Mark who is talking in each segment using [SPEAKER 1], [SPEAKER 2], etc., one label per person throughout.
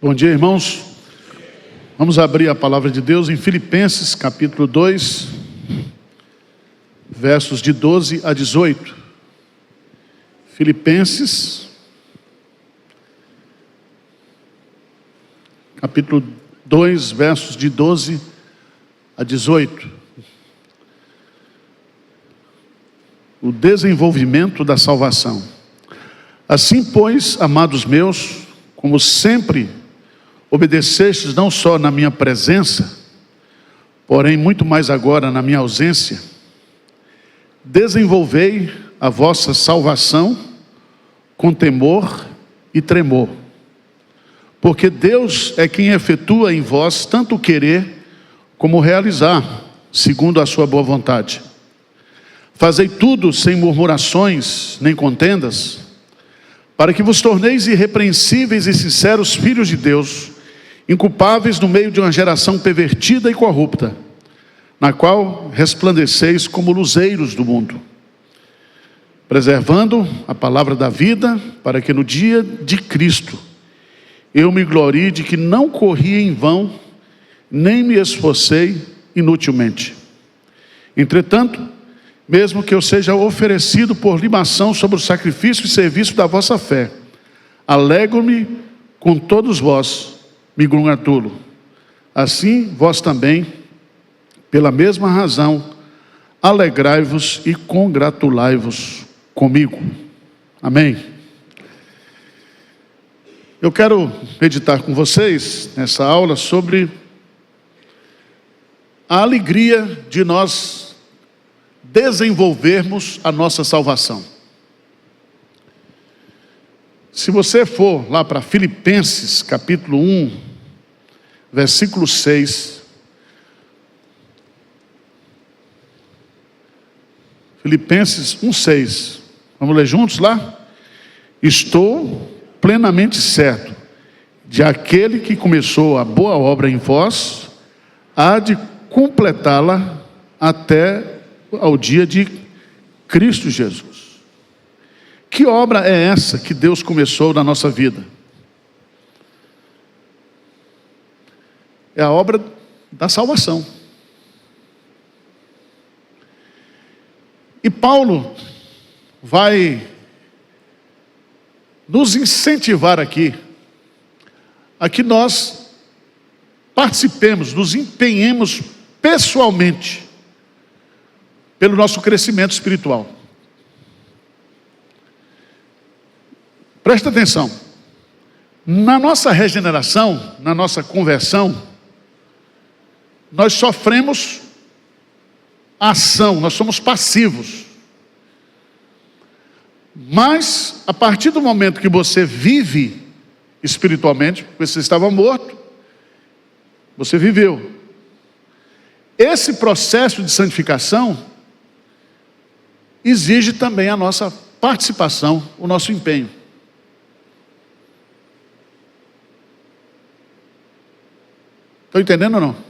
[SPEAKER 1] Bom dia, irmãos. Vamos abrir a palavra de Deus em Filipenses, capítulo 2, versos de 12 a 18. Filipenses, capítulo 2, versos de 12 a 18. O desenvolvimento da salvação. Assim, pois, amados meus, como sempre obedecestes não só na minha presença, porém muito mais agora na minha ausência, desenvolvei a vossa salvação com temor e tremor, porque Deus é quem efetua em vós tanto o querer como o realizar, segundo a sua boa vontade. Fazei tudo sem murmurações nem contendas, para que vos torneis irrepreensíveis e sinceros filhos de Deus, inculpáveis no meio de uma geração pervertida e corrupta, na qual resplandeceis como luzeiros do mundo, preservando a palavra da vida, para que no dia de Cristo eu me glorie de que não corri em vão, nem me esforcei inutilmente. Entretanto, mesmo que eu seja oferecido por libação sobre o sacrifício e serviço da vossa fé, alegro-me com todos vós, me congratulo. Assim, vós também, pela mesma razão, alegrai-vos e congratulai-vos comigo. Amém. Eu quero meditar com vocês, nessa aula, sobre a alegria de nós desenvolvermos a nossa salvação. Se você for lá para Filipenses, capítulo 1, versículo 6. Filipenses 1, 6. Vamos ler juntos lá? Estou plenamente certo de aquele que começou a boa obra em vós, há de completá-la até ao dia de Cristo Jesus. Que obra é essa que Deus começou na nossa vida? É a obra da salvação. E Paulo vai nos incentivar aqui, a que nós participemos, nos empenhemos pessoalmente pelo nosso crescimento espiritual. Presta atenção. Na nossa regeneração, na nossa conversão, nós sofremos ação, nós somos passivos. Mas, a partir do momento que você vive espiritualmente, você estava morto, você viveu. Esse processo de santificação exige também a nossa participação, o nosso empenho. Estão entendendo ou não?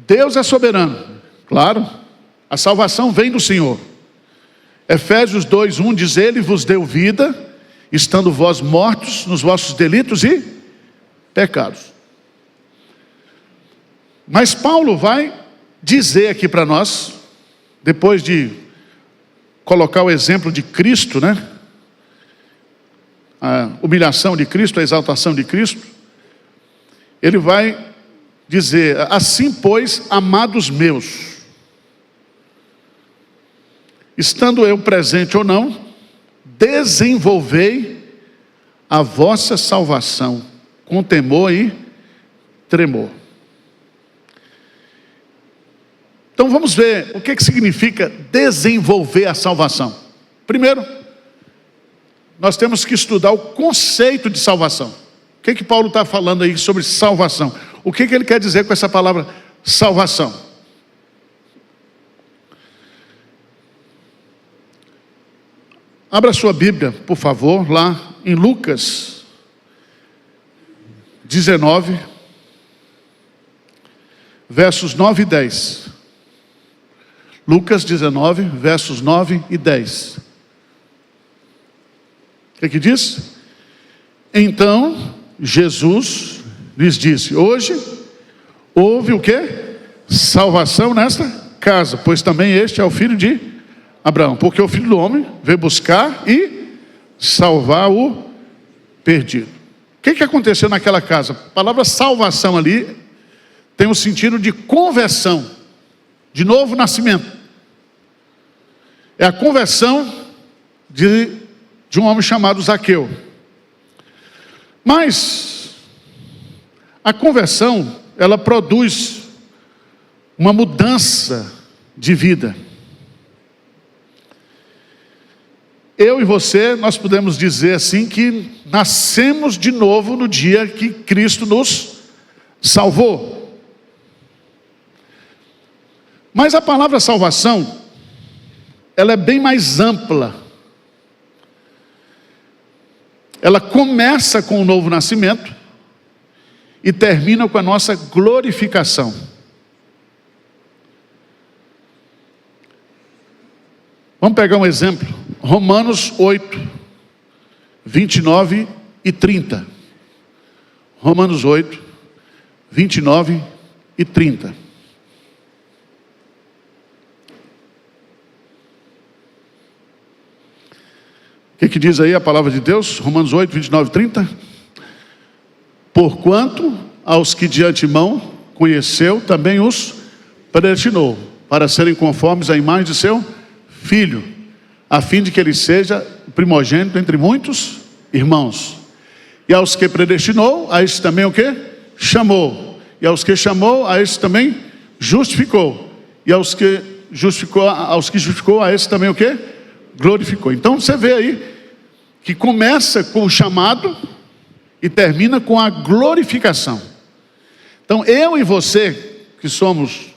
[SPEAKER 1] Deus é soberano, claro, a salvação vem do Senhor. Efésios 2, 1 diz: Ele vos deu vida, estando vós mortos nos vossos delitos e pecados. Mas Paulo vai dizer aqui para nós, depois de colocar o exemplo de Cristo, né? A humilhação de Cristo, a exaltação de Cristo, ele vai dizer: assim, pois, amados meus, estando eu presente ou não, desenvolvei a vossa salvação com temor e tremor. Então vamos ver o que significa desenvolver a salvação. Primeiro, nós temos que estudar o conceito de salvação. O que Paulo está falando aí sobre salvação? O que ele quer dizer com essa palavra salvação? Abra sua Bíblia, por favor, lá em Lucas 19, versos 9 e 10. Lucas 19, versos 9 e 10. O que diz? Então Jesus lhes disse: hoje houve o quê? Salvação nesta casa, pois também este é o filho de Abraão, porque o Filho do Homem veio buscar e salvar o perdido. O que aconteceu naquela casa? A palavra salvação ali tem o sentido de conversão, de novo nascimento. É a conversão de um homem chamado Zaqueu. Mas a conversão, ela produz uma mudança de vida. Eu e você, nós podemos dizer assim que nascemos de novo no dia que Cristo nos salvou. Mas a palavra salvação, ela é bem mais ampla. Ela começa com o novo nascimento e termina com a nossa glorificação. Vamos pegar um exemplo. Romanos 8, 29 e 30. Romanos 8, 29 e 30. O que diz aí a palavra de Deus? Romanos 8, 29 e 30. Porquanto aos que de antemão conheceu, também os predestinou, para serem conformes à imagem de seu Filho, a fim de que ele seja o primogênito entre muitos irmãos. E aos que predestinou, a estes também o quê? Chamou. E aos que chamou, a estes também justificou. E aos que justificou, a estes também o quê? Glorificou. Então você vê aí que começa com o chamado e termina com a glorificação. Então eu e você, que somos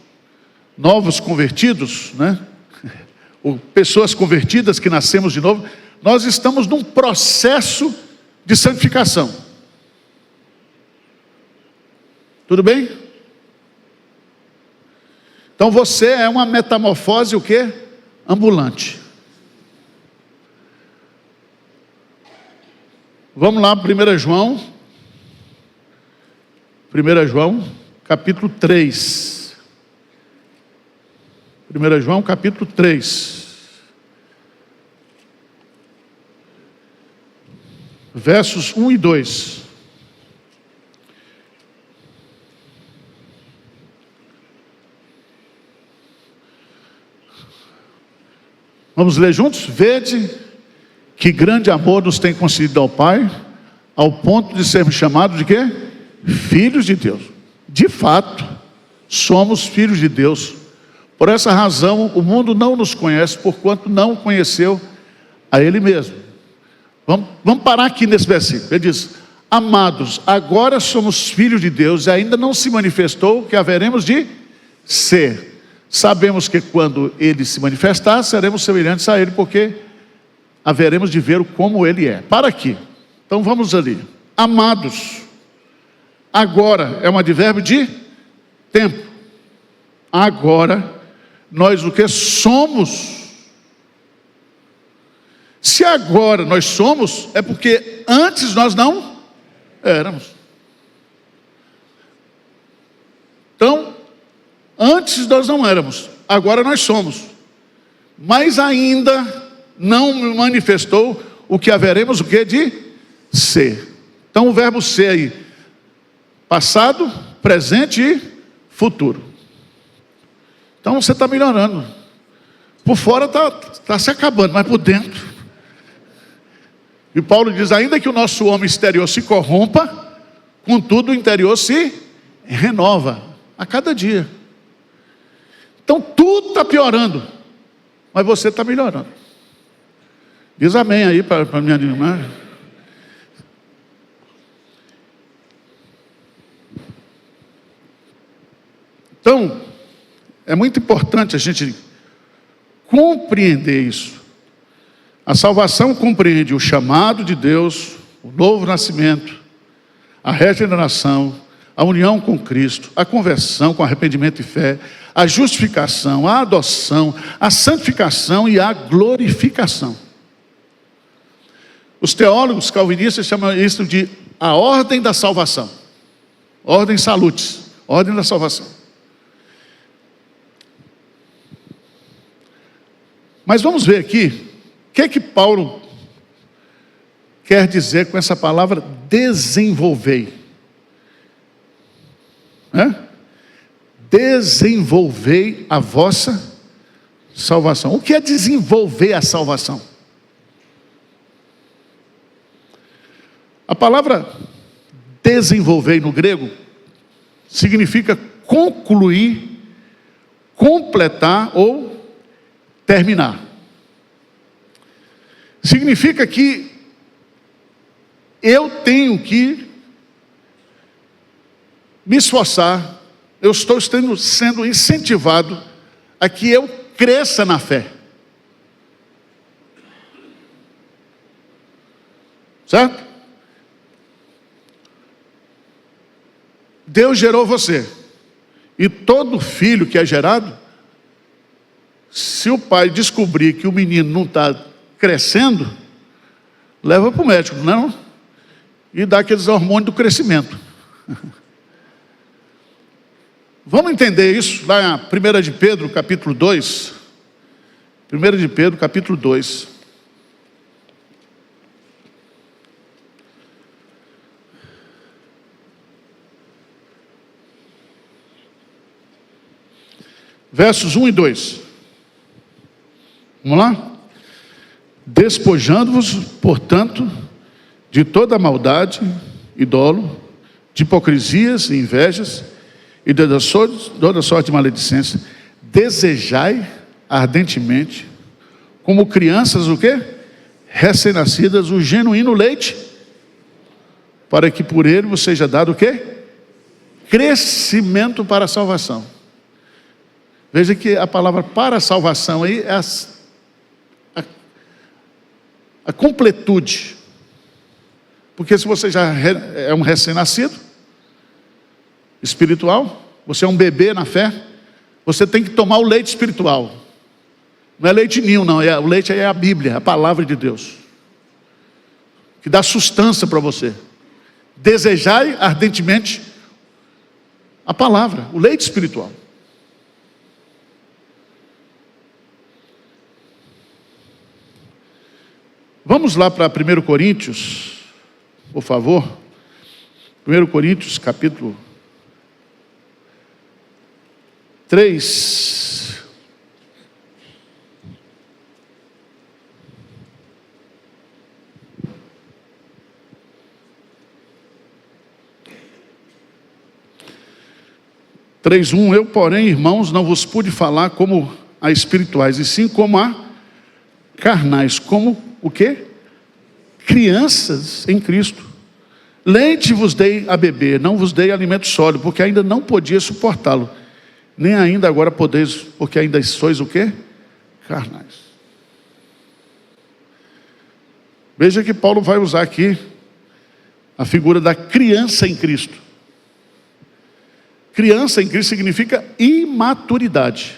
[SPEAKER 1] novos convertidos, né? Ou pessoas convertidas que nascemos de novo, nós estamos num processo de santificação. Tudo bem? Então você é uma metamorfose o quê? Ambulante. Vamos lá, 1 João, capítulo 3. 1 João, capítulo 3. Versos 1 e 2. Vamos ler juntos? Vede que grande amor nos tem concedido ao Pai, ao ponto de sermos chamados de quê? Filhos de Deus. De fato, somos filhos de Deus. Por essa razão, o mundo não nos conhece, porquanto não conheceu a Ele mesmo. Vamos parar aqui nesse versículo. Ele diz: amados, agora somos filhos de Deus, e ainda não se manifestou o que haveremos de ser. Sabemos que quando Ele se manifestar, seremos semelhantes a Ele, porque haveremos de ver como Ele é. Para aqui. Então vamos ali. Amados, agora é um advérbio de tempo. Agora nós o que somos? Se agora nós somos, é porque antes nós não éramos. Então, antes nós não éramos, agora nós somos. Mas ainda não manifestou o que haveremos o que de ser. Então o verbo ser aí, passado, presente e futuro. Então você está melhorando. Por fora está se acabando, mas por dentro. E Paulo diz: ainda que o nosso homem exterior se corrompa, contudo o interior se renova a cada dia. Então tudo está piorando, mas você está melhorando. Diz amém aí para me animar. Então é muito importante a gente compreender isso. A salvação compreende o chamado de Deus, o novo nascimento, a regeneração, a união com Cristo, a conversão com arrependimento e fé, a justificação, a adoção, a santificação e a glorificação. Os teólogos calvinistas chamam isso de a ordem da salvação. Ordem salutis, ordem da salvação. Mas vamos ver aqui, o que é que Paulo quer dizer com essa palavra desenvolvei? Desenvolvei a vossa salvação. O que é desenvolver a salvação? A palavra desenvolver no grego significa concluir, completar ou terminar. Significa que eu tenho que me esforçar, eu estou sendo incentivado a que eu cresça na fé. Certo? Deus gerou você. E todo filho que é gerado, se o pai descobrir que o menino não está crescendo, leva para o médico, não? E dá aqueles hormônios do crescimento. Vamos entender isso lá em 1 de Pedro, capítulo 2. 1 de Pedro, capítulo 2. Versos 1 e 2. Vamos lá? Despojando-vos, portanto, de toda maldade e dolo, de hipocrisias e invejas, e de toda sorte de maledicência, desejai ardentemente, como crianças, o quê? Recém-nascidas, o genuíno leite, para que por ele vos seja dado o quê? Crescimento para a salvação. Veja que a palavra para a salvação aí é a completude. Porque se você já é um recém-nascido espiritual, você é um bebê na fé, você tem que tomar o leite espiritual. Não é leite ninho, não. O leite é a Bíblia, a palavra de Deus, que dá sustância para você. Desejai ardentemente a palavra, o leite espiritual. Vamos lá para 1 Coríntios, por favor. 1 Coríntios, capítulo 3. Eu, porém, irmãos, não vos pude falar como a espirituais, e sim como a carnais, como o quê? Crianças em Cristo. Leite vos dei a beber, não vos dei alimento sólido, porque ainda não podia suportá-lo, nem ainda agora podeis, porque ainda sois o quê? Carnais. Veja que Paulo vai usar aqui a figura da criança em Cristo. Criança em Cristo significa imaturidade.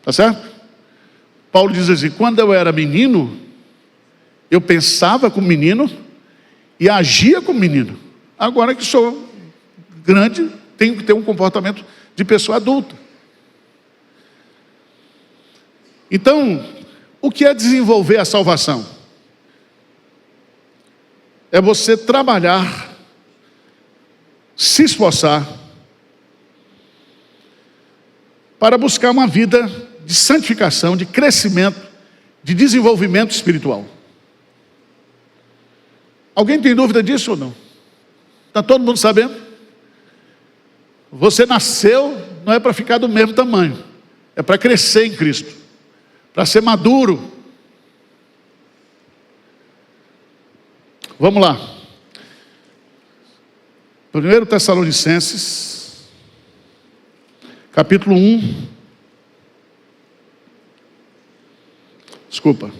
[SPEAKER 1] Tá certo? Paulo diz assim: quando eu era menino, eu pensava como menino e agia como menino. Agora que sou grande, tenho que ter um comportamento de pessoa adulta. Então, o que é desenvolver a salvação? É você trabalhar, se esforçar, para buscar uma vida de santificação, de crescimento, de desenvolvimento espiritual. Alguém tem dúvida disso ou não? Está todo mundo sabendo? Você nasceu não é para ficar do mesmo tamanho, é para crescer em Cristo, para ser maduro. Vamos lá. 1 Tessalonicenses, capítulo 1. Desculpa.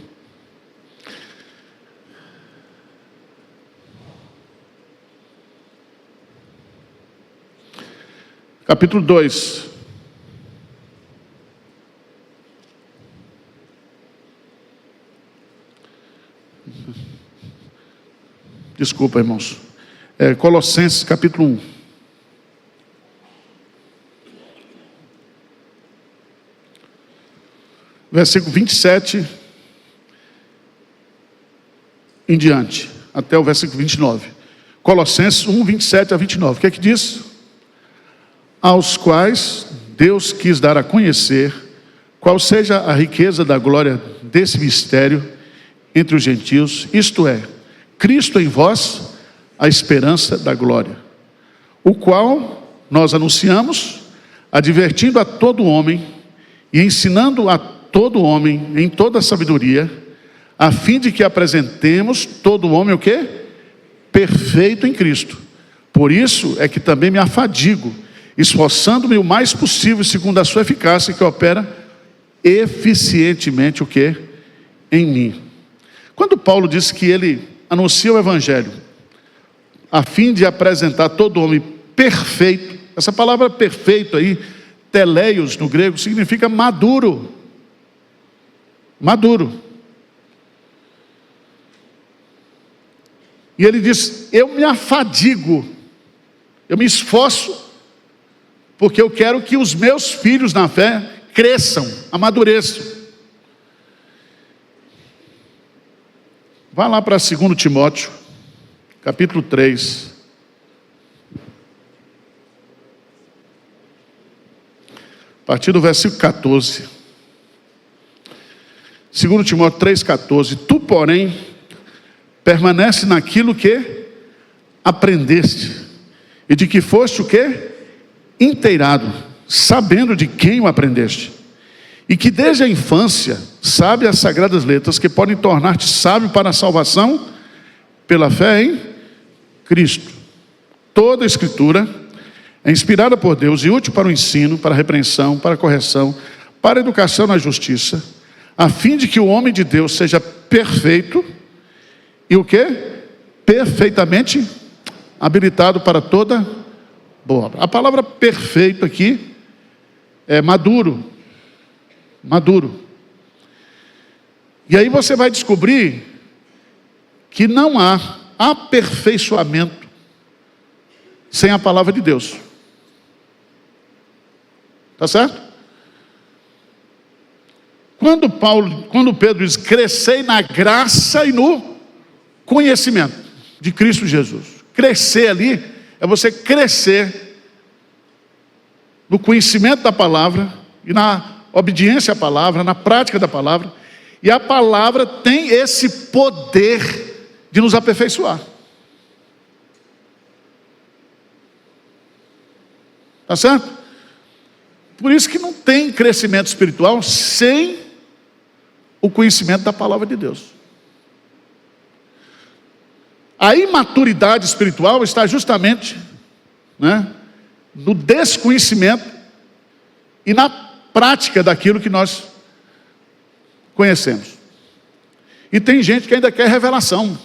[SPEAKER 1] Capítulo 2. Desculpa, irmãos. Colossenses capítulo 1. Versículo 27 em diante, até o versículo 29. Colossenses 1, 27 a 29. O que é que diz? Aos quais Deus quis dar a conhecer qual seja a riqueza da glória desse mistério entre os gentios, isto é, Cristo em vós, a esperança da glória, o qual nós anunciamos, advertindo a todo homem e ensinando a todo homem em toda a sabedoria, a fim de que apresentemos todo homem o quê? Perfeito em Cristo. Por isso é que também me afadigo, esforçando-me o mais possível, segundo a sua eficácia, que opera eficientemente o quê? Em mim. Quando Paulo disse que ele anuncia o Evangelho, a fim de apresentar todo homem perfeito, essa palavra perfeito aí, teleios no grego, significa maduro. Maduro. E ele diz, eu me afadigo, eu me esforço, porque eu quero que os meus filhos na fé cresçam, amadureçam. Vá lá para 2 Timóteo, capítulo 3. A partir do versículo 14. 2 Timóteo 3,14. Tu, porém, permanece naquilo que aprendeste, e de que foste o quê? Inteirado, sabendo de quem o aprendeste, e que desde a infância sabe as sagradas letras, que podem tornar-te sábio para a salvação pela fé em Cristo. Toda a Escritura é inspirada por Deus e útil para o ensino, para a repreensão, para a correção, para a educação na justiça, a fim de que o homem de Deus seja perfeito e o quê? Perfeitamente habilitado para toda boa obra. A palavra perfeito aqui é maduro. Maduro. E aí você vai descobrir que não há aperfeiçoamento sem a palavra de Deus. Tá certo? Quando Pedro diz, crescei na graça e no conhecimento de Cristo Jesus. Crescer ali é você crescer no conhecimento da palavra e na obediência à palavra, na prática da palavra. E a palavra tem esse poder de nos aperfeiçoar. Tá certo? Por isso que não tem crescimento espiritual sem o conhecimento da palavra de Deus. A imaturidade espiritual está justamente, no desconhecimento e na prática daquilo que nós conhecemos. E tem gente que ainda quer revelação.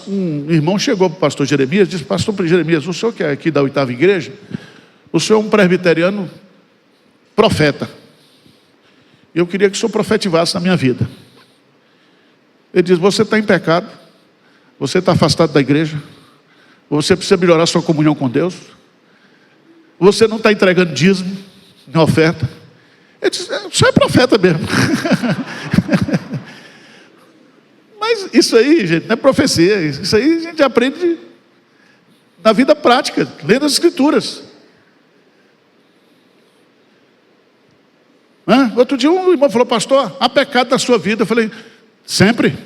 [SPEAKER 1] Um irmão chegou para o pastor Jeremias e disse, pastor Jeremias, o senhor que é aqui da 8ª igreja, o senhor é um presbiteriano profeta. Eu queria que o senhor profetizasse na minha vida. Ele diz, você está em pecado, você está afastado da igreja, você precisa melhorar sua comunhão com Deus, você não está entregando dízimo, nem oferta. Ele diz, o senhor é profeta mesmo. Mas isso aí, gente, não é profecia. Isso aí a gente aprende na vida prática, lendo as Escrituras. Outro dia um irmão falou, pastor, há pecado na sua vida. Eu falei, sempre.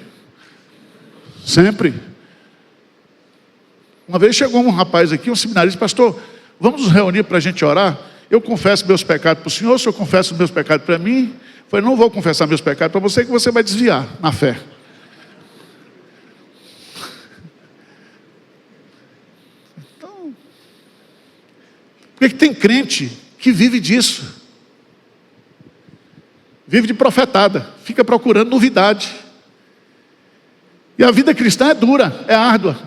[SPEAKER 1] Sempre. Uma vez chegou um rapaz aqui, um seminarista, pastor, vamos nos reunir para a gente orar? Eu confesso meus pecados para o senhor, o senhor confessa meus pecados para mim? Eu falei, não vou confessar meus pecados para você, que você vai desviar na fé. Então, porque tem crente que vive disso. Vive de profetada, fica procurando novidade. E a vida cristã é dura, é árdua.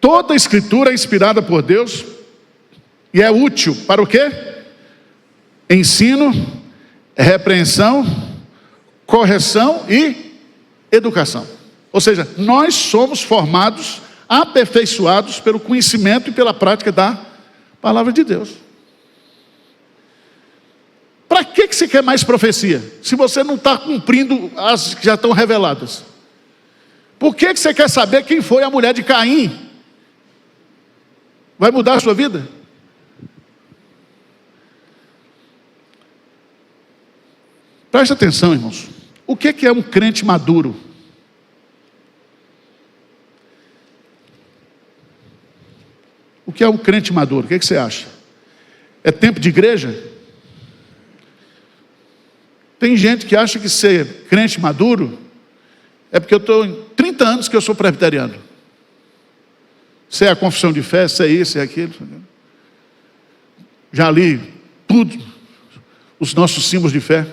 [SPEAKER 1] Toda a Escritura é inspirada por Deus E é útil para o quê? Ensino, repreensão, correção e educação. Ou seja, nós somos formados, aperfeiçoados pelo conhecimento e pela prática da palavra de Deus. Para que você quer mais profecia, se você não está cumprindo as que já estão reveladas? Por que você quer saber quem foi a mulher de Caim? Vai mudar a sua vida? Preste atenção, irmãos. O que é um crente maduro? O que é um crente maduro? O que você acha? É tempo de igreja? Tem gente que acha que ser crente maduro é porque eu estou em 30 anos que eu sou presbiteriano. Se é a confissão de fé, se é isso, se é aquilo. Já li tudo, os nossos símbolos de fé.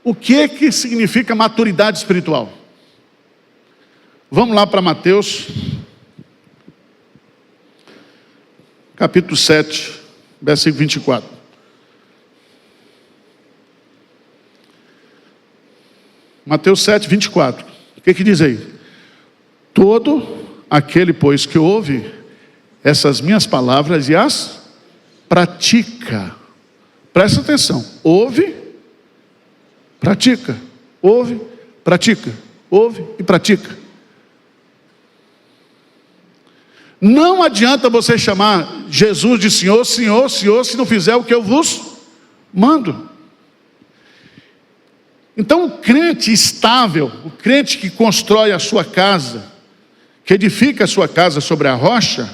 [SPEAKER 1] O que significa maturidade espiritual? Vamos lá para Mateus, capítulo 7, versículo 24. Mateus 7, 24. O que diz aí? Todo aquele, pois, que ouve essas minhas palavras e as pratica. Presta atenção. Ouve, pratica. Ouve, pratica. Ouve e pratica. Não adianta você chamar Jesus de Senhor, Senhor, Senhor, se não fizer o que eu vos mando. Então o crente estável, o crente que constrói a sua casa, que edifica a sua casa sobre a rocha,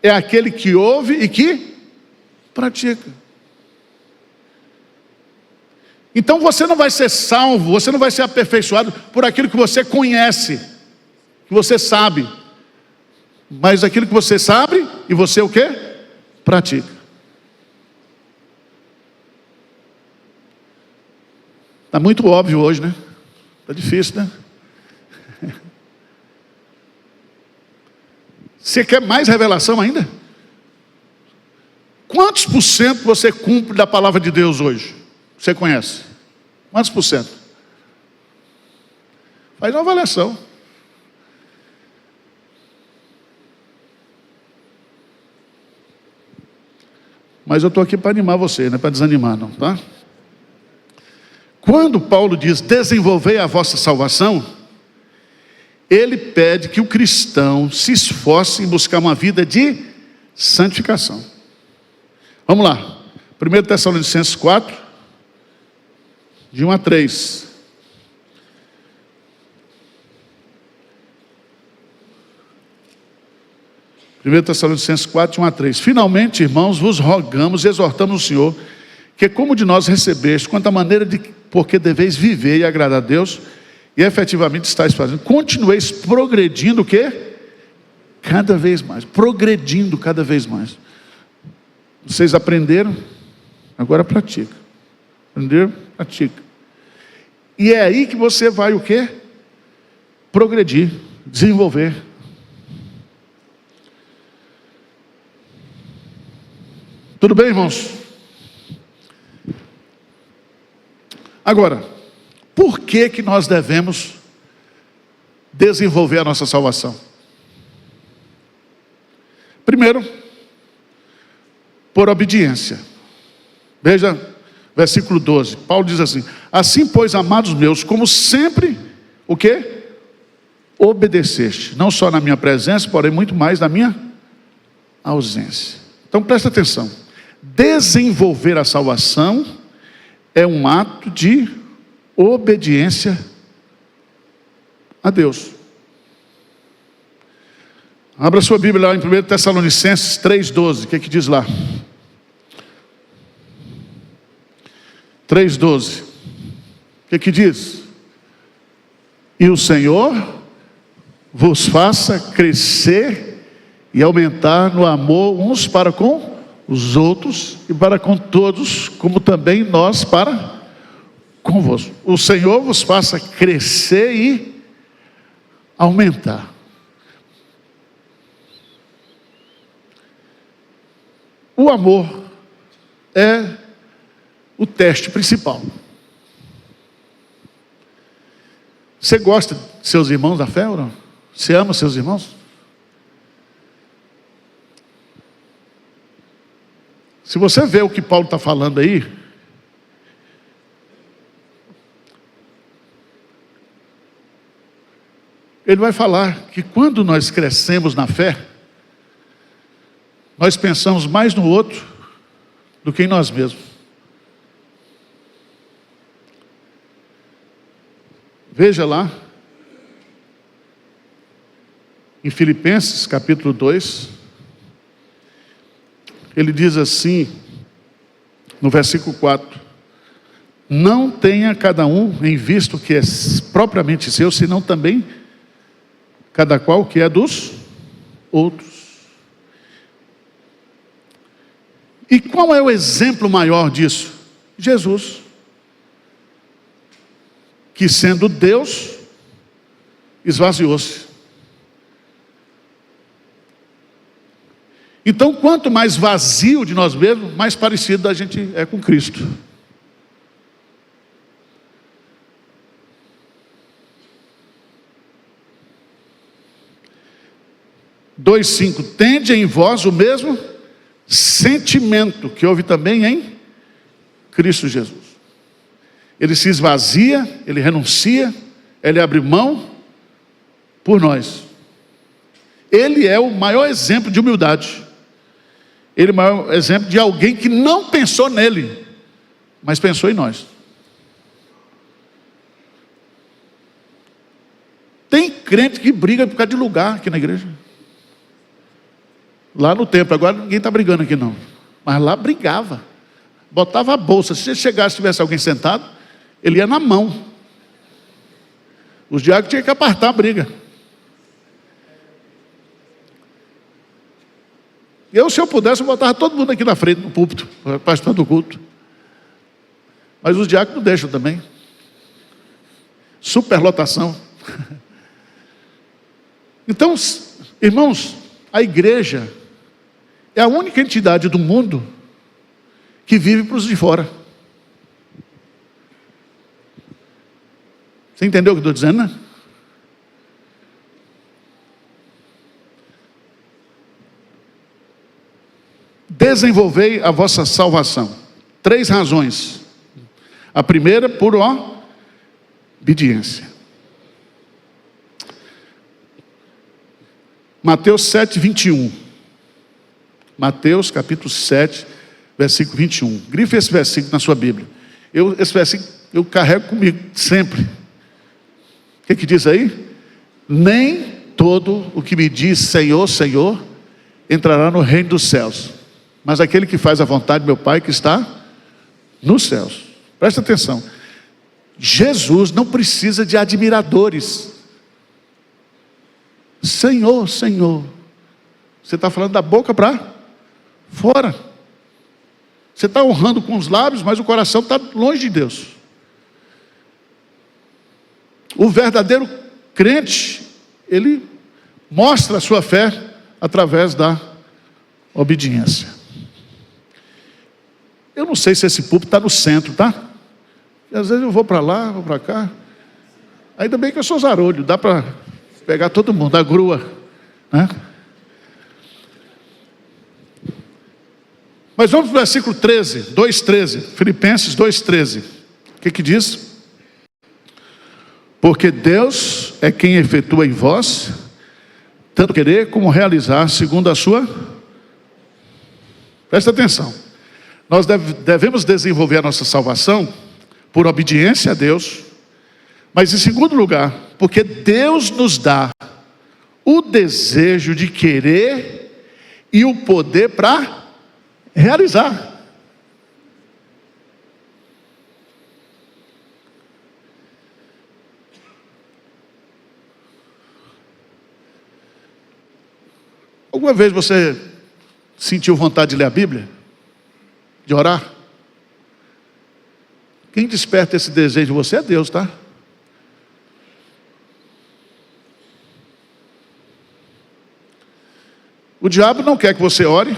[SPEAKER 1] é aquele que ouve e que pratica. Então você não vai ser salvo, você não vai ser aperfeiçoado por aquilo que você conhece, que você sabe, mas aquilo que você sabe e você o quê? Pratica. Está muito óbvio hoje, né? Está difícil, né? Você quer mais revelação ainda? Quantos por cento você cumpre da palavra de Deus hoje? Você conhece? Quantos por cento? Faz uma avaliação. Mas eu estou aqui para animar você, não é para desanimar não, tá? Quando Paulo diz, desenvolvei a vossa salvação, ele pede que o cristão se esforce em buscar uma vida de santificação. Vamos lá, 1 Tessalonicenses 4, de 1 a 3. Primeiro Tessalonicenses 4, de 1 a 3. Finalmente, irmãos, vos rogamos e exortamos o Senhor, que como de nós recebeste, quanto à maneira de porque deveis viver e agradar a Deus, e efetivamente estáis fazendo, continueis progredindo o quê? Cada vez mais, progredindo cada vez mais. Vocês aprenderam? Agora pratica. Aprenderam? Pratica. E é aí que você vai o quê? Progredir, desenvolver. Tudo bem, irmãos? Agora, por que nós devemos desenvolver a nossa salvação? Primeiro, por obediência. Veja, versículo 12. Paulo diz assim: assim, pois, amados meus, como sempre, o quê? Obedeceste, não só na minha presença, porém muito mais na minha ausência. Então presta atenção. Desenvolver a salvação é um ato de obediência a Deus. Abra sua Bíblia lá em 1 Tessalonicenses 3,12. O que diz lá? 3,12. O que diz? E o Senhor vos faça crescer e aumentar no amor uns para com os outros e para com todos, como também nós para convosco. O Senhor vos faça crescer e aumentar. O amor é o teste principal. Você gosta de seus irmãos da fé ou não? Você ama seus irmãos? Se você vê o que Paulo está falando aí, ele vai falar que quando nós crescemos na fé, nós pensamos mais no outro do que em nós mesmos. Veja lá, em Filipenses capítulo 2, ele diz assim, no versículo 4, não tenha cada um em vista o que é propriamente seu, senão também cada qual que é dos outros. E qual é o exemplo maior disso? Jesus, que sendo Deus, esvaziou-se. Então, quanto mais vazio de nós mesmos, mais parecido a gente é com Cristo. Dois, 5, tende em vós o mesmo sentimento que houve também em Cristo Jesus. Ele se esvazia, ele renuncia, ele abre mão por nós. Ele é o maior exemplo de humildade. Ele é o maior exemplo de alguém que não pensou nele, mas pensou em nós. Tem crente que briga por causa de lugar aqui na igreja. Lá no templo, agora ninguém está brigando aqui não. Mas lá brigava. Botava a bolsa. Se chegasse e tivesse alguém sentado, ele ia na mão. Os diáconos tinham que apartar a briga. Se eu pudesse, eu botava todo mundo aqui na frente, no púlpito, participando do culto. Mas os diáconos não deixam também. Superlotação. Então, irmãos, a igreja é a única entidade do mundo que vive para os de fora. Você entendeu o que eu estou dizendo, né? Desenvolvei a vossa salvação. 3 razões. A primeira, por obediência. Mateus 7, 21. Mateus capítulo 7, versículo 21. Grife esse versículo na sua Bíblia. Esse versículo eu carrego comigo sempre. O que diz aí? Nem todo o que me diz Senhor, Senhor, entrará no reino dos céus, mas aquele que faz a vontade do meu Pai que está nos céus. Presta atenção. Jesus não precisa de admiradores. Senhor, Senhor. Você está falando da boca para fora. Você está honrando com os lábios, mas o coração está longe de Deus. O verdadeiro crente, ele mostra a sua fé através da obediência. Eu não sei se esse púlpito está no centro, tá? E às vezes eu vou para lá, vou para cá. Ainda bem que eu sou zarolho, dá para pegar todo mundo, a grua, né? Mas vamos para o versículo 13, 2,13, Filipenses 2,13. O que diz? Porque Deus é quem efetua em vós, tanto querer como realizar, segundo a sua... Presta atenção. Nós devemos desenvolver a nossa salvação por obediência a Deus, mas em segundo lugar, porque Deus nos dá o desejo de querer e o poder para realizar. Alguma vez você sentiu vontade de ler a Bíblia? De orar? Quem desperta esse desejo em você é Deus, tá? O diabo não quer que você ore,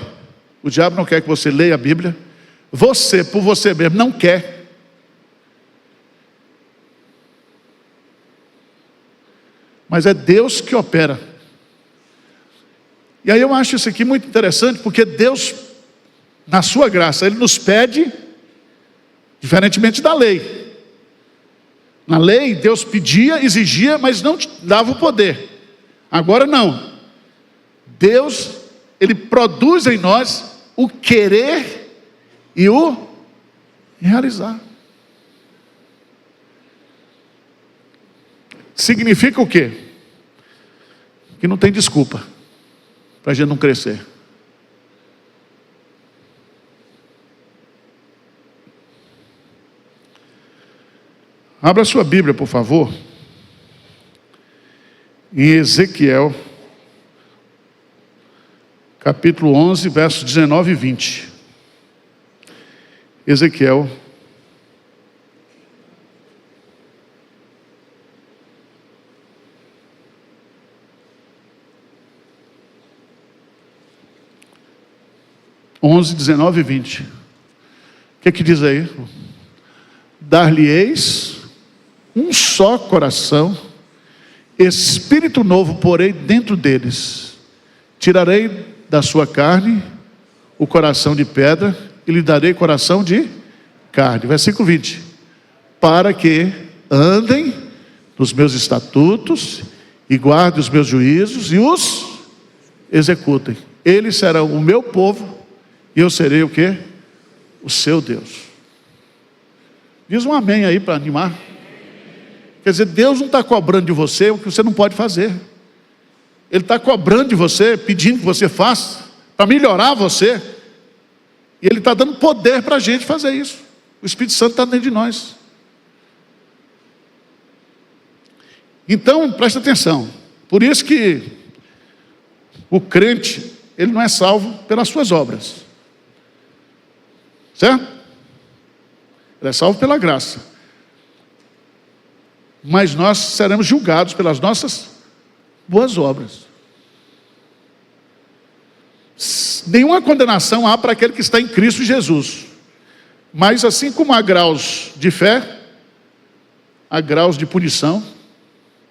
[SPEAKER 1] O diabo não quer que você leia a Bíblia. Você, por você mesmo, não quer. Mas é Deus que opera. E aí eu acho isso aqui muito interessante, porque Deus, na sua graça, Ele nos pede, diferentemente da lei. Na lei, Deus pedia, exigia, mas não dava o poder. Agora não. Deus, Ele produz em nós o querer e o realizar. Significa o quê? Que não tem desculpa para a gente não crescer. Abra sua Bíblia, por favor, em Ezequiel, capítulo 11, versos 19 e 20. Ezequiel, onze, 19 e 20. O que diz aí? Dar-lhe-eis um só coração, espírito novo porei dentro deles. Tirarei da sua carne o coração de pedra e lhe darei coração de carne. Versículo 20. Para que andem nos meus estatutos e guardem os meus juízos e os executem. Eles serão o meu povo e eu serei o quê? O seu Deus. Diz um amém aí para animar. Quer dizer, Deus não está cobrando de você o que você não pode fazer. Ele está cobrando de você, pedindo que você faça, para melhorar você. E Ele está dando poder para a gente fazer isso. O Espírito Santo está dentro de nós. Então, presta atenção. Por isso que o crente, ele não é salvo pelas suas obras. Certo? Ele é salvo pela graça. Mas nós seremos julgados pelas nossas boas obras. Nenhuma condenação há para aquele que está em Cristo Jesus. Mas assim como há graus de fé, há graus de punição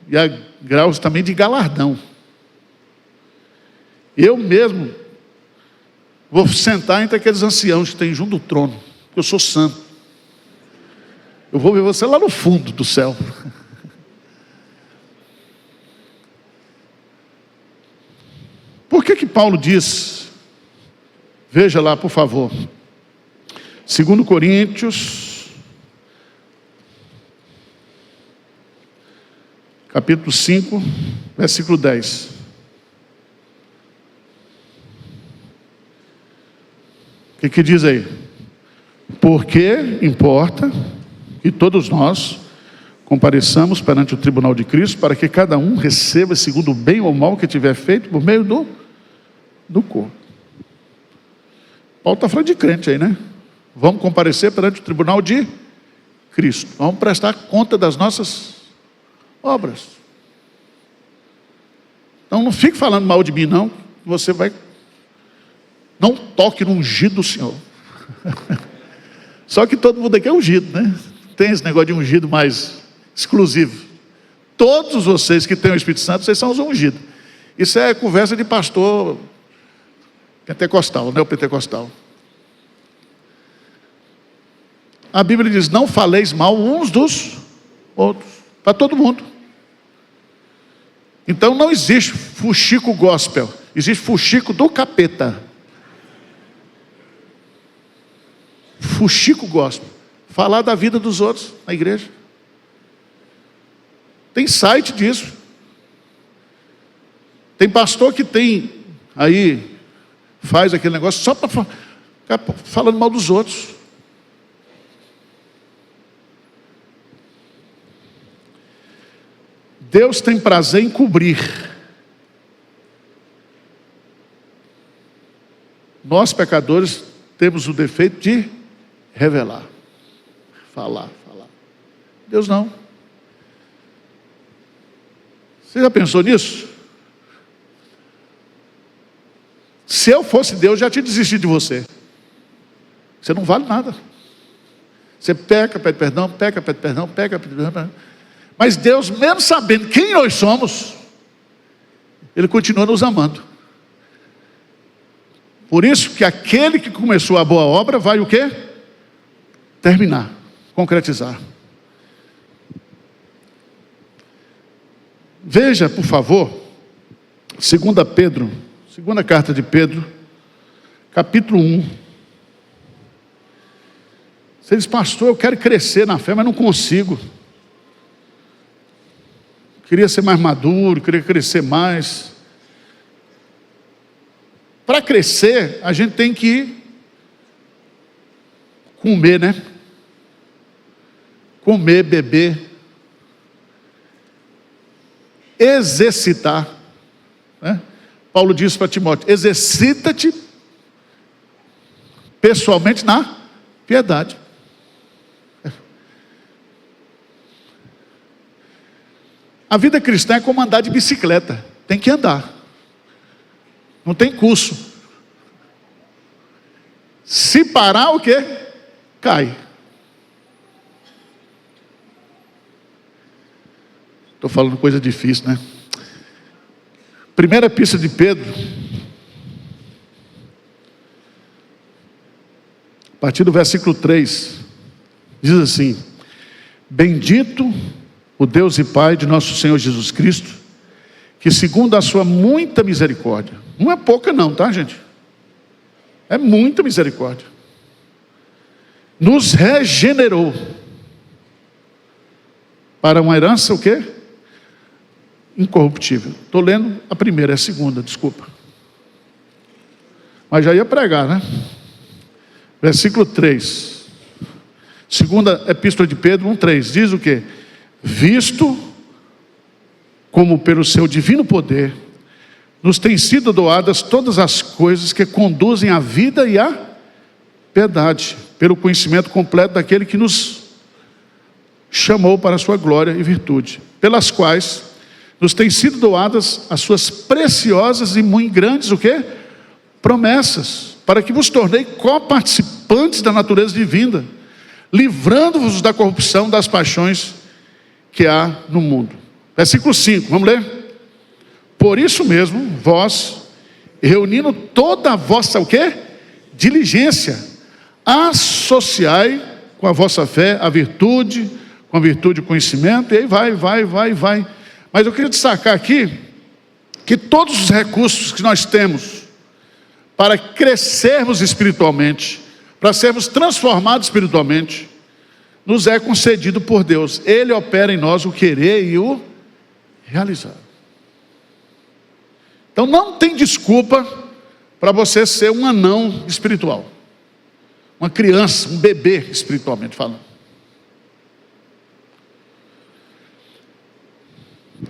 [SPEAKER 1] e há graus também de galardão. Eu mesmo vou sentar entre aqueles anciãos que tem junto do trono, porque eu sou santo. Eu vou ver você lá no fundo do céu. Por que Paulo diz? Veja lá, por favor. 2 Coríntios, capítulo 5, versículo 10. O que diz aí? Porque importa que todos nós compareçamos perante o tribunal de Cristo, para que cada um receba segundo o bem ou mal que tiver feito por meio do corpo. Paulo está falando de crente aí, né? Vamos comparecer perante o tribunal de Cristo. Vamos prestar conta das nossas obras. Então não fique falando mal de mim, não. Você vai... Não toque no ungido do Senhor. Só que todo mundo aqui é ungido, né? Tem esse negócio de ungido mais exclusivo. Todos vocês que têm o Espírito Santo, vocês são os ungidos. Isso é conversa de pastor pentecostal, neopentecostal. A Bíblia diz, não faleis mal uns dos outros. Para todo mundo. Então não existe fuxico gospel. Existe fuxico do capeta. Fuxico gospel. Falar da vida dos outros na igreja. Tem site disso. Tem pastor que tem aí, faz aquele negócio só para ficar falando mal dos outros. Deus tem prazer em cobrir. Nós, pecadores, temos o defeito de revelar. Falar. Deus não. Você já pensou nisso? Se eu fosse Deus, já tinha desistido de você. Você não vale nada. Você peca, pede perdão, peca, pede perdão, peca, pede perdão. Mas Deus, mesmo sabendo quem nós somos, Ele continua nos amando. Por isso que aquele que começou a boa obra vai o quê? Terminar, concretizar. Veja, por favor, 2 Pedro, segunda carta de Pedro, capítulo 1. Você diz, pastor, eu quero crescer na fé, mas não consigo. Queria ser mais maduro, queria crescer mais. Para crescer, a gente tem que comer, né? Comer, beber. Exercitar. Né? Paulo diz para Timóteo, exercita-te pessoalmente na piedade. A vida cristã é como andar de bicicleta. Tem que andar. Não tem curso. Se parar, o quê? Cai. Estou falando coisa difícil, né? Primeira epístola de Pedro, a partir do versículo 3, diz assim: bendito o Deus e Pai de nosso Senhor Jesus Cristo, que segundo a sua muita misericórdia, não é pouca não, tá, gente? É muita misericórdia, nos regenerou para uma herança o quê? Incorruptível. Estou lendo a primeira, é a segunda, desculpa. Mas já ia pregar, né? Versículo 3. Segunda epístola de Pedro 1:3. Diz o quê? Visto como pelo seu divino poder nos têm sido doadas todas as coisas que conduzem à vida e à piedade, pelo conhecimento completo daquele que nos chamou para a sua glória e virtude, pelas quais nos têm sido doadas as suas preciosas e muito grandes, o quê? Promessas, para que vos tornei coparticipantes da natureza divina, livrando-vos da corrupção das paixões que há no mundo. Versículo 5, vamos ler? Por isso mesmo, vós, reunindo toda a vossa, o quê? Diligência, associai com a vossa fé a virtude, com a virtude o conhecimento, e aí vai. Mas eu queria destacar aqui, que todos os recursos que nós temos, para crescermos espiritualmente, para sermos transformados espiritualmente, nos é concedido por Deus. Ele opera em nós o querer e o realizar. Então não tem desculpa para você ser um anão espiritual, uma criança, um bebê espiritualmente falando.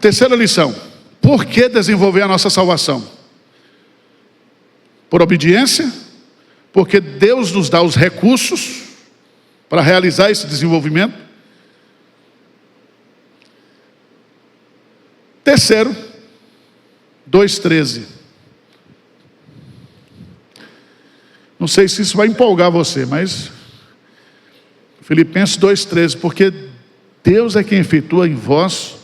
[SPEAKER 1] Terceira lição: por que desenvolver a nossa salvação? Por obediência, porque Deus nos dá os recursos para realizar esse desenvolvimento. Terceiro, 2:13. Não sei se isso vai empolgar você, mas Filipenses 2:13, porque Deus é quem efetua em vós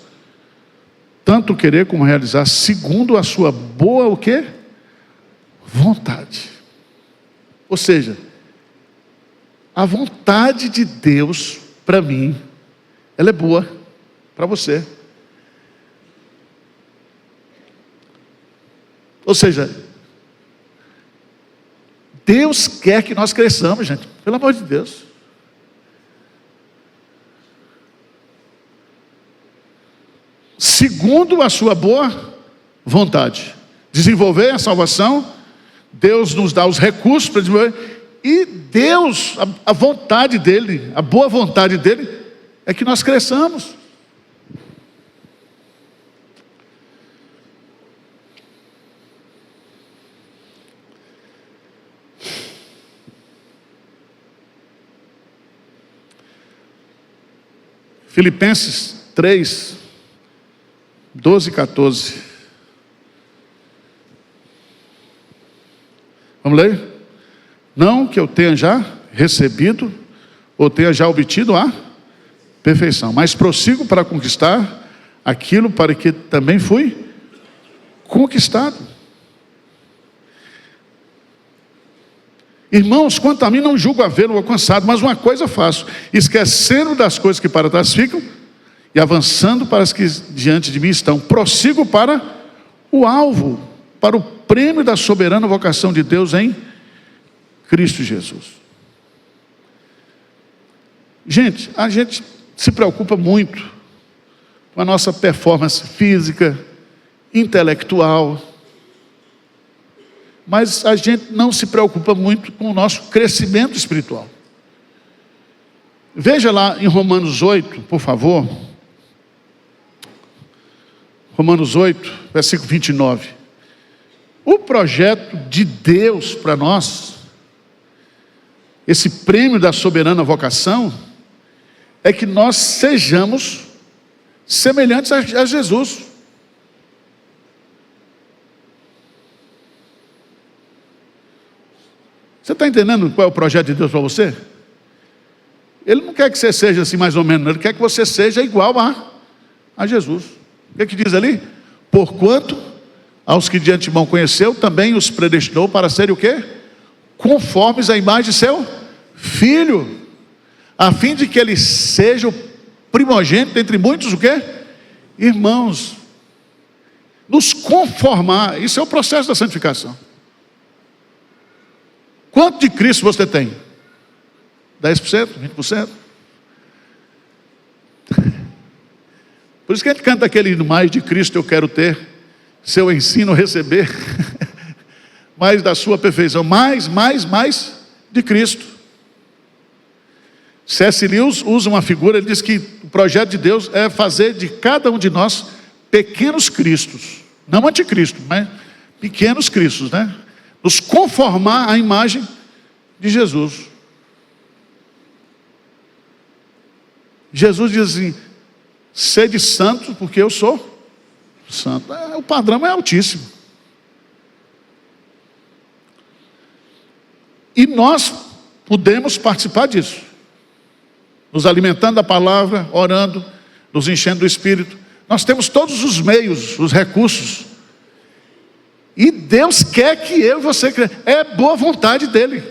[SPEAKER 1] tanto querer como realizar, segundo a sua boa, o quê? Vontade. Ou seja, a vontade de Deus para mim, ela é boa para você. Ou seja, Deus quer que nós cresçamos, gente, pelo amor de Deus. Segundo a sua boa vontade. Desenvolver a salvação, Deus nos dá os recursos para desenvolver, e Deus, a vontade dEle, a boa vontade dEle, é que nós cresçamos. Filipenses 3, 12 e 14. Vamos ler? Não que eu tenha já recebido, ou tenha já obtido a perfeição, mas prossigo para conquistar aquilo para que também fui conquistado. Irmãos, quanto a mim não julgo havê-lo alcançado, mas uma coisa faço, esquecendo das coisas que para trás ficam, e avançando para as que diante de mim estão, prossigo para o alvo, para o prêmio da soberana vocação de Deus em Cristo Jesus. Gente, a gente se preocupa muito com a nossa performance física, intelectual, mas a gente não se preocupa muito com o nosso crescimento espiritual. Veja lá em Romanos 8, por favor. Romanos 8, versículo 29. O projeto de Deus para nós, esse prêmio da soberana vocação, é que nós sejamos semelhantes a Jesus. Você está entendendo qual é o projeto de Deus para você? Ele não quer que você seja assim mais ou menos, ele quer que você seja igual a Jesus. O que diz ali? Porquanto aos que de antemão conheceu, também os predestinou para serem o quê? Conformes à imagem de seu Filho, a fim de que ele seja o primogênito entre muitos o quê? Irmãos. Nos conformar, isso é o processo da santificação. Quanto de Cristo você tem? 10%? 20%? Por isso que a gente canta aquele hino, mais de Cristo eu quero ter, seu ensino receber, mais da sua perfeição, mais de Cristo. C.S. Lewis usa uma figura, ele diz que o projeto de Deus é fazer de cada um de nós pequenos cristos, não anticristo, mas pequenos cristos, né? Nos conformar à imagem de Jesus. Jesus diz assim, sede santo, porque eu sou santo. O padrão é altíssimo. E nós podemos participar disso. Nos alimentando da palavra, orando, nos enchendo do Espírito. Nós temos todos os meios, os recursos. E Deus quer que eu e você cresça. É boa vontade dEle.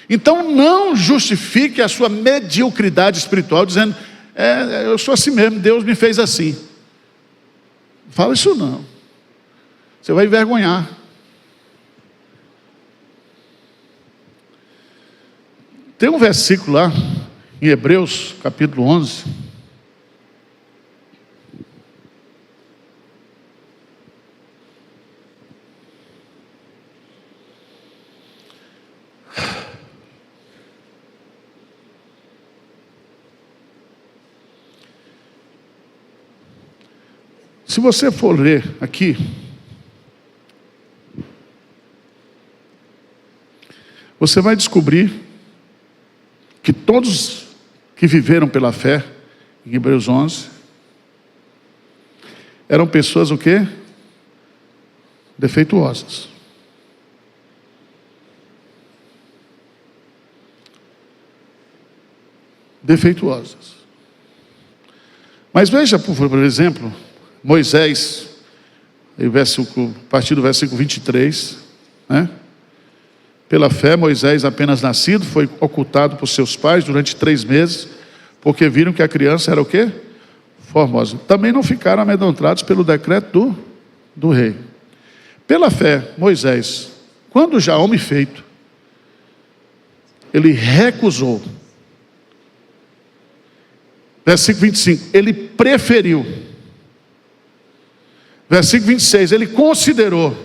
[SPEAKER 1] Então não justifique a sua mediocridade espiritual dizendo, eu sou assim mesmo, Deus me fez assim. Fala isso não. Você vai envergonhar. Tem um versículo lá, em Hebreus, capítulo 11. Se você for ler aqui, você vai descobrir que todos que viveram pela fé, em Hebreus 11, eram pessoas o quê? Defeituosas. Defeituosas. Mas veja, por exemplo, Moisés, a partir do versículo 23, né? Pela fé, Moisés, apenas nascido, foi ocultado por seus pais durante 3 meses, porque viram que a criança era o quê? Formosa. Também não ficaram amedrontados pelo decreto do rei. Pela fé, Moisés, quando já homem feito, ele recusou. Versículo 25, ele preferiu. Versículo 26, ele considerou,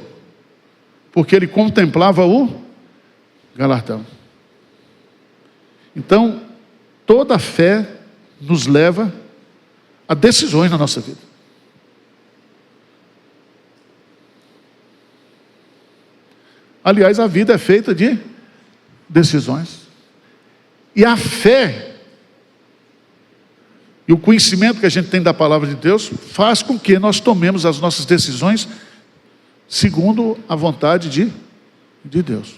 [SPEAKER 1] porque ele contemplava o galardão. Então, toda a fé nos leva a decisões na nossa vida. Aliás, a vida é feita de decisões. E a fé e o conhecimento que a gente tem da palavra de Deus faz com que nós tomemos as nossas decisões segundo a vontade de de Deus.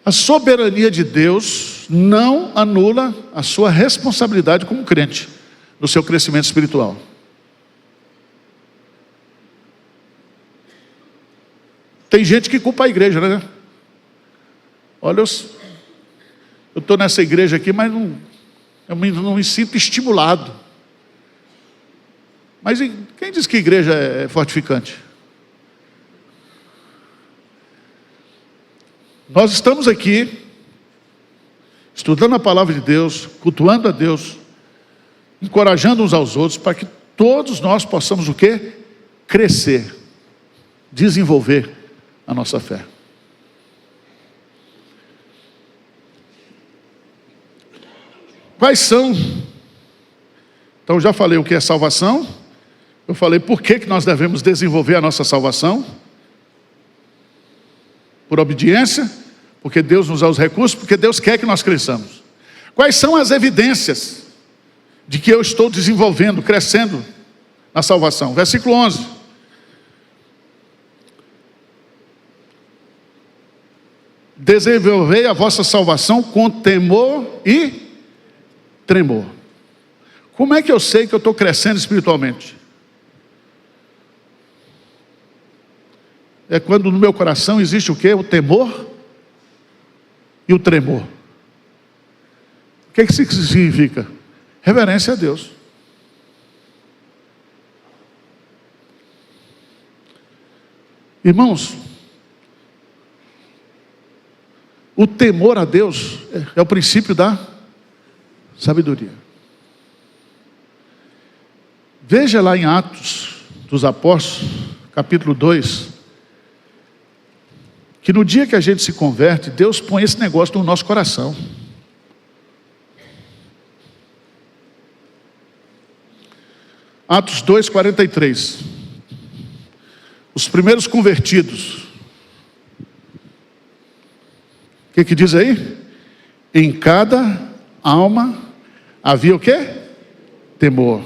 [SPEAKER 1] A soberania de Deus não anula a sua responsabilidade como crente no seu crescimento espiritual. Tem gente que culpa a igreja, né? Olha, eu estou nessa igreja aqui, mas eu não me sinto estimulado. Mas quem diz que igreja é fortificante? Nós estamos aqui, estudando a palavra de Deus, cultuando a Deus, encorajando uns aos outros, para que todos nós possamos o quê? Crescer, desenvolver a nossa fé. Quais são? Então já falei o que é salvação, eu falei por que nós devemos desenvolver a nossa salvação. Por obediência, porque Deus nos dá os recursos, porque Deus quer que nós cresçamos. Quais são as evidências de que eu estou desenvolvendo, crescendo na salvação? Versículo 11. Desenvolvei a vossa salvação com temor e tremor. Como é que eu sei que eu estou crescendo espiritualmente? É quando no meu coração existe o quê? O temor e o tremor. O que isso significa? Reverência a Deus. Irmãos, o temor a Deus é o princípio da sabedoria. Veja lá em Atos dos Apóstolos, capítulo 2, que no dia que a gente se converte, Deus põe esse negócio no nosso coração. Atos 2:43. Os primeiros convertidos. O que diz aí? Em cada alma havia o quê? Temor.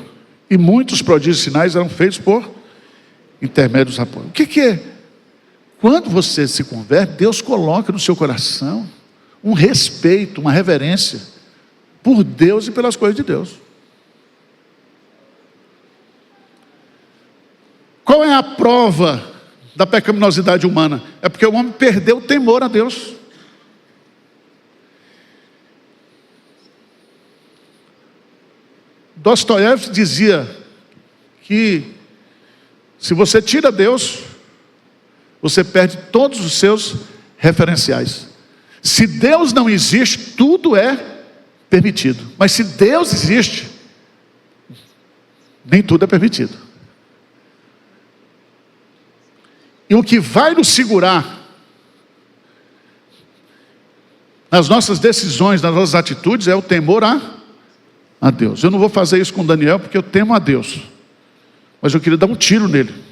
[SPEAKER 1] E muitos prodígios e sinais eram feitos por intermédio dos apóstolos. O que é? Quando você se converte, Deus coloca no seu coração um respeito, uma reverência por Deus e pelas coisas de Deus. Qual é a prova da pecaminosidade humana? É porque o homem perdeu o temor a Deus. Dostoiévski dizia que se você tira Deus, você perde todos os seus referenciais. Se Deus não existe, tudo é permitido. Mas se Deus existe, nem tudo é permitido. E o que vai nos segurar nas nossas decisões, nas nossas atitudes, é o temor a Deus. Eu não vou fazer isso com Daniel, porque eu temo a Deus. Mas eu queria dar um tiro nele.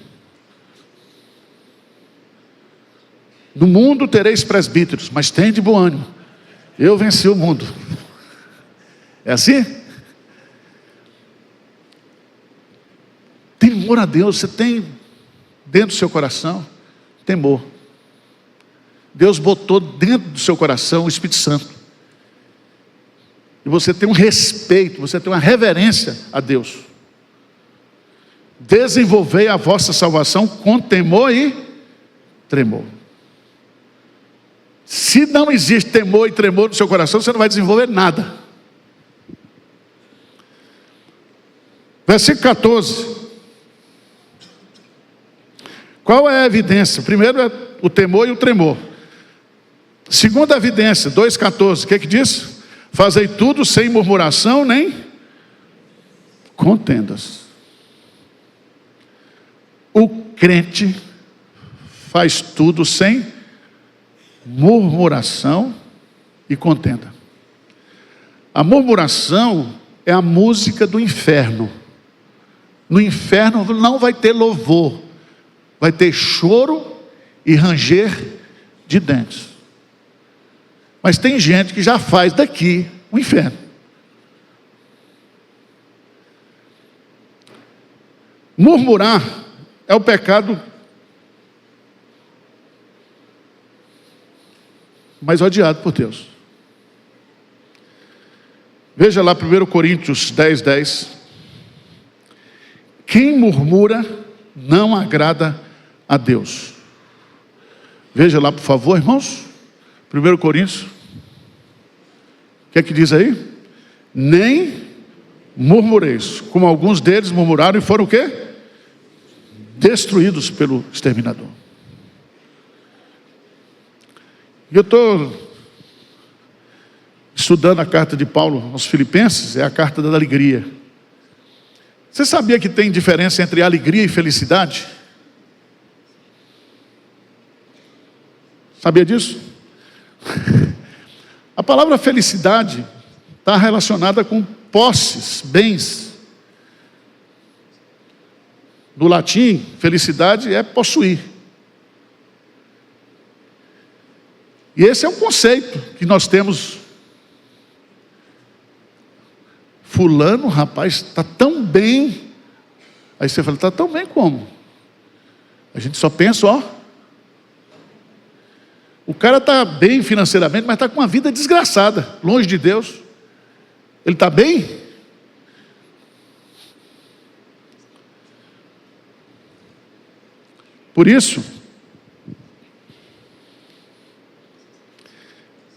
[SPEAKER 1] No mundo tereis presbíteros, mas tem de bom ânimo. Eu venci o mundo. É assim? Temor a Deus, você tem dentro do seu coração temor. Deus botou dentro do seu coração o Espírito Santo. E você tem um respeito, você tem uma reverência a Deus. Desenvolvei a vossa salvação com temor e tremor. Se não existe temor e tremor no seu coração, você não vai desenvolver nada. Versículo 14. Qual é a evidência? Primeiro é o temor e o tremor. Segunda evidência, 2,14. O que diz? Fazei tudo sem murmuração nem contendas. O crente faz tudo sem murmuração e contenda. A murmuração é a música do inferno. No inferno não vai ter louvor, vai ter choro e ranger de dentes. Mas tem gente que já faz daqui o inferno. Murmurar é o pecado mas odiado por Deus. Veja lá 1 Coríntios 10:10. Quem murmura não agrada a Deus. Veja lá, por favor, irmãos. 1 Coríntios. O que é que diz aí? Nem murmureis, como alguns deles murmuraram e foram o quê? Destruídos pelo exterminador. Eu estou estudando a carta de Paulo aos Filipenses, é a carta da alegria. Você sabia que tem diferença entre alegria e felicidade? Sabia disso? A palavra felicidade está relacionada com posses, bens. No latim, felicidade é possuir. E esse é um conceito que nós temos. Fulano, rapaz, está tão bem. Aí você fala, está tão bem como? A gente só pensa, ó. O cara está bem financeiramente, mas está com uma vida desgraçada, longe de Deus. Ele está bem? Por isso,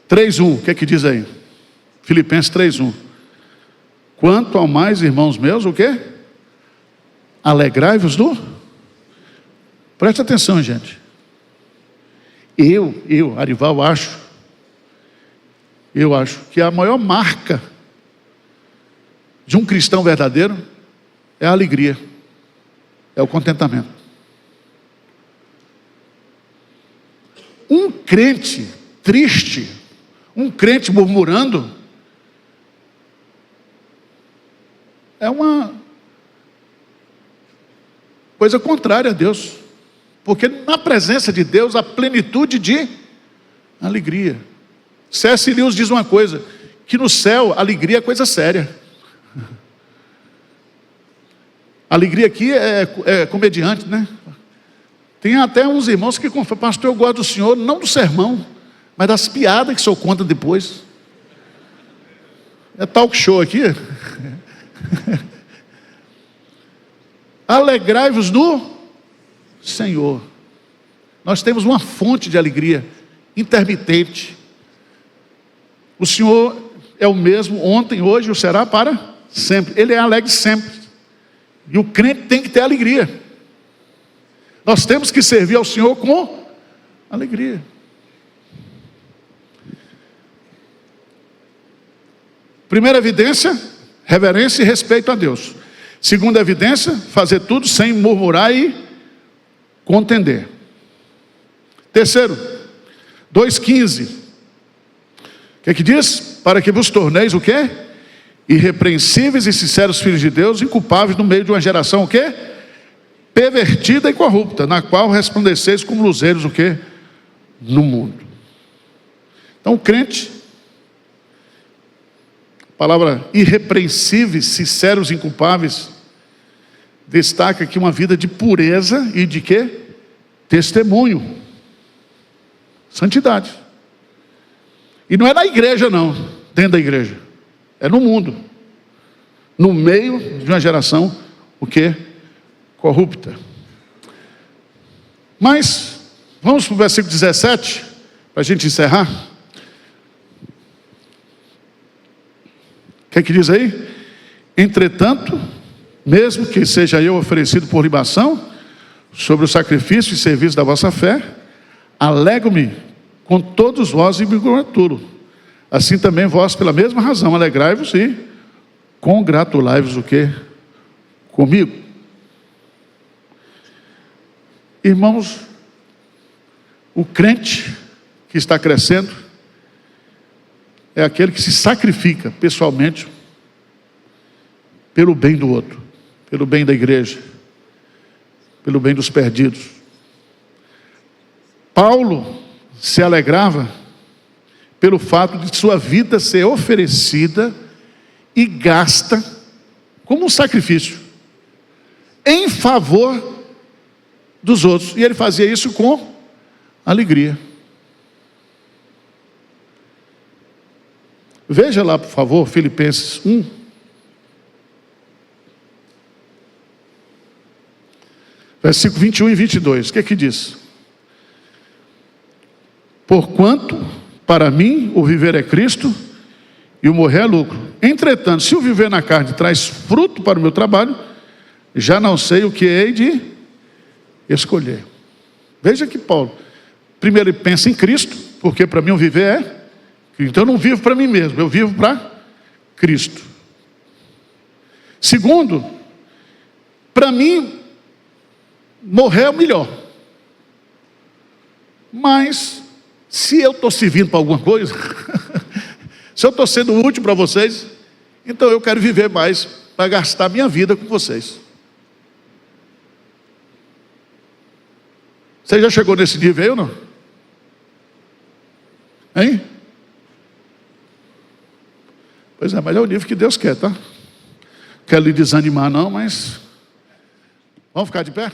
[SPEAKER 1] 3:1, o que é que diz aí? Filipenses 3:1. Quanto ao mais, irmãos meus, o quê? Alegrai-vos do... Presta atenção, gente. Arival, eu acho que a maior marca de um cristão verdadeiro é a alegria, é o contentamento. Um crente triste, um crente murmurando, é uma coisa contrária a Deus. Porque na presença de Deus, a plenitude de alegria. C.S. Lewis diz uma coisa, que no céu, alegria é coisa séria. Alegria aqui é comediante, né? Tem até uns irmãos que confessam, pastor, eu gosto do senhor, não do sermão, mas das piadas que o senhor conta depois. É talk show aqui. Alegrai-vos no Senhor. Nós temos uma fonte de alegria intermitente. O Senhor é o mesmo ontem, hoje, o será para sempre. Ele é alegre sempre. E o crente tem que ter alegria. Nós temos que servir ao Senhor com alegria. Primeira evidência, reverência e respeito a Deus. Segunda evidência, fazer tudo sem murmurar e contender. Terceiro, 2:15. O que é que diz? Para que vos torneis o quê? Irrepreensíveis e sinceros filhos de Deus, inculpáveis no meio de uma geração o quê? Pervertida e corrupta, na qual resplandeceis como luzeiros o quê? No mundo. Então o crente, a palavra irrepreensíveis, sinceros e inculpáveis, destaca aqui uma vida de pureza e de quê? Testemunho. Santidade. E não é na igreja não, dentro da igreja. É no mundo. No meio de uma geração, o quê? Corrupta. Mas, vamos para o versículo 17, para a gente encerrar. O que é que diz aí? Entretanto, mesmo que seja eu oferecido por libação, sobre o sacrifício e serviço da vossa fé, alegro-me com todos vós e me congratulo. Assim também vós, pela mesma razão, alegrai-vos e congratulai-vos o quê? Comigo. Irmãos, o crente que está crescendo é aquele que se sacrifica pessoalmente pelo bem do outro, pelo bem da igreja, pelo bem dos perdidos. Paulo se alegrava pelo fato de sua vida ser oferecida e gasta como um sacrifício em favor dos outros. E ele fazia isso com alegria. Veja lá, por favor, Filipenses 1. Versículo 21 e 22. O que é que diz? Porquanto, para mim, o viver é Cristo e o morrer é lucro. Entretanto, se o viver na carne traz fruto para o meu trabalho, já não sei o que hei de escolher. Veja que Paulo, primeiro ele pensa em Cristo, porque para mim o viver é Cristo. Então eu não vivo para mim mesmo, eu vivo para Cristo. Segundo, para mim, morrer é o melhor. Mas, se eu estou servindo para alguma coisa, se eu estou sendo útil para vocês, então eu quero viver mais para gastar minha vida com vocês. Você já chegou nesse nível aí ou não? Hein? Pois é, mas é o nível que Deus quer, tá? Quero lhe desanimar não, mas... Vamos ficar de pé?